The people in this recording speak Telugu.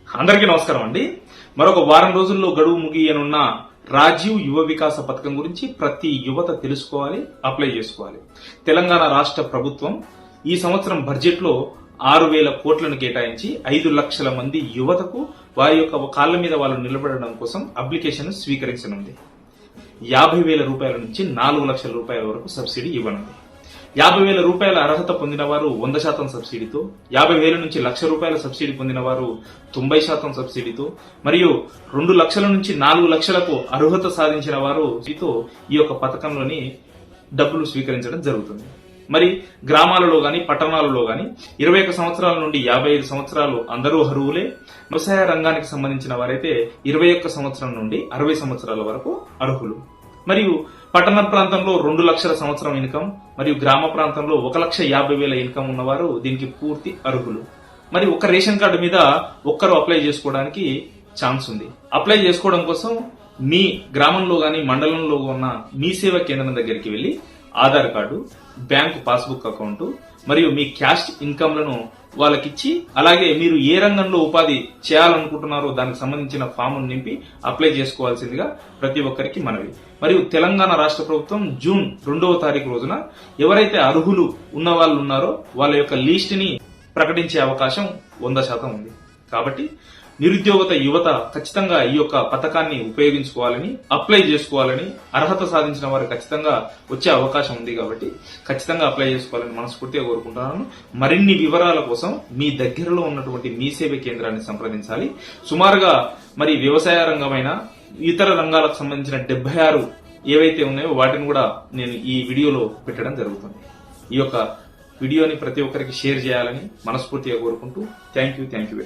అందరికీ నమస్కారం అండి. మరొక వారం రోజుల్లో గడువు ముగియనున్న రాజీవ్ యువ వికాస పథకం గురించి ప్రతి యువత తెలుసుకోవాలి, అప్లై చేసుకోవాలి. తెలంగాణ రాష్ట్ర ప్రభుత్వం ఈ సంవత్సరం బడ్జెట్ లో 6,000 కోట్లను కేటాయించి 5 లక్షల మంది యువతకు వారి యొక్క కాళ్ల మీద వాళ్ళు నిలబడడం కోసం అప్లికేషన్ స్వీకరించనుంది. 50,000 రూపాయల నుంచి 4 లక్షల రూపాయల వరకు సబ్సిడీ ఇవ్వనుంది. 50,000 రూపాయల అర్హత పొందిన వారు 100% సబ్సిడీతో, 50,000 నుంచి 1,00,000 రూపాయల సబ్సిడీ పొందిన వారు 90% సబ్సిడీతో, మరియు 2 లక్షల నుంచి 4 లక్షలకు అర్హత సాధించిన వారు ఈ యొక్క పథకంలోని డబ్బులు స్వీకరించడం జరుగుతుంది. మరి గ్రామాలలో గాని పట్టణాలలో గాని 21 సంవత్సరాల నుండి 55 సంవత్సరాలు అందరూ అర్హులే. వ్యవసాయ రంగానికి సంబంధించిన వారైతే 21 సంవత్సరం నుండి 60 సంవత్సరాల వరకు అర్హులు. మరియు పట్టణ ప్రాంతంలో 2 లక్షల సంవత్సరం ఇన్కమ్ మరియు గ్రామ ప్రాంతంలో 1,50,000 ఇన్కమ్ ఉన్నవారు దీనికి పూర్తి అర్హులు. మరి ఒక రేషన్ కార్డు మీద ఒక్కరు అప్లై చేసుకోవడానికి ఛాన్స్ ఉంది. అప్లై చేసుకోవడం కోసం మీ గ్రామంలో గాని మండలంలో ఉన్న మీ సేవా కేంద్రం దగ్గరికి వెళ్లి Aadhaar card, bank passbook account మరియు మీ క్యాష్ ఇన్కమ్ లను వాళ్ళకిచ్చి, అలాగే మీరు ఏ రంగంలో ఉపాధి చేయాలనుకుంటున్నారో దానికి సంబంధించిన ఫామ్ నింపి అప్లై చేసుకోవాల్సిందిగా ప్రతి ఒక్కరికి మనవి. మరియు తెలంగాణ రాష్ట్ర ప్రభుత్వం జూన్ 2వ తారీఖు రోజున ఎవరైతే అర్హులు ఉన్న వాళ్ళు ఉన్నారో వాళ్ళ యొక్క లిస్ట్ ని ప్రకటించే అవకాశం 100% ఉంది. కాబట్టి నిరుద్యోగత యువత ఖచ్చితంగా ఈ యొక్క పథకాన్ని ఉపయోగించుకోవాలని, అప్లై చేసుకోవాలని, అర్హత సాధించిన వారు ఖచ్చితంగా వచ్చే అవకాశం ఉంది కాబట్టి ఖచ్చితంగా అప్లై చేసుకోవాలని మనస్ఫూర్తిగా కోరుకుంటున్నాను. మరిన్ని వివరాల కోసం మీ దగ్గరలో ఉన్నటువంటి మీ సేవ కేంద్రాన్ని సంప్రదించాలి. సుమారుగా మరి వ్యవసాయ రంగమైన ఇతర రంగాలకు సంబంధించిన 76 ఏవైతే ఉన్నాయో వాటిని కూడా నేను ఈ వీడియోలో పెట్టడం జరుగుతుంది. ఈ యొక్క వీడియోని ప్రతి ఒక్కరికి షేర్ చేయాలని మనస్ఫూర్తిగా కోరుకుంటూ థ్యాంక్ యూ వెరీ మచ్.